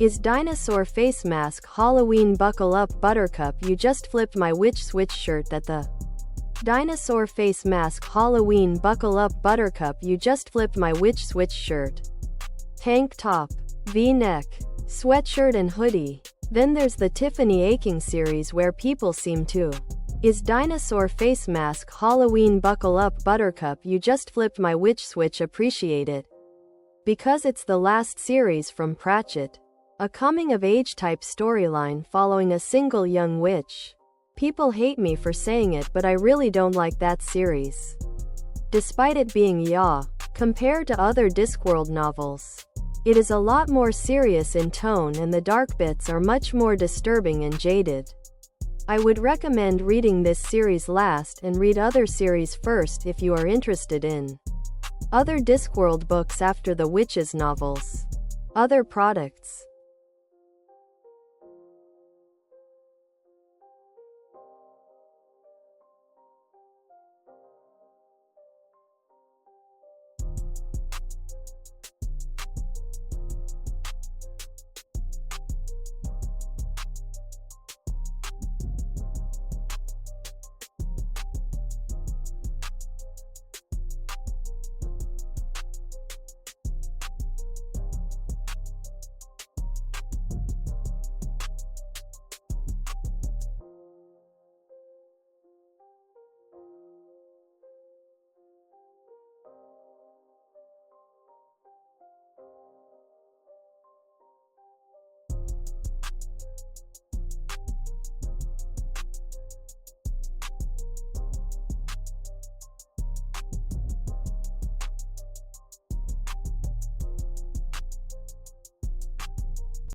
Is Dinosaur Face Mask Halloween Buckle Up Buttercup? You just flipped my witch switch shirt that the Dinosaur Face Mask Halloween Buckle Up Buttercup. You just flipped my witch switch shirt. Tank top, V-neck, sweatshirt and hoodie. Then there's the Tiffany Aching series where people seem to. Is Dinosaur Face Mask Halloween Buckle Up Buttercup? You just flipped my witch switch. Appreciate it. Because it's the last series from Pratchett. A coming-of-age type storyline following a single young witch. People hate me for saying it, but I really don't like that series. Despite it being yaw, compared to other Discworld novels. It is a lot more serious in tone and the dark bits are much more disturbing and jaded. I would recommend reading this series last and read other series first if you are interested in other Discworld books after the Witches novels. Other products.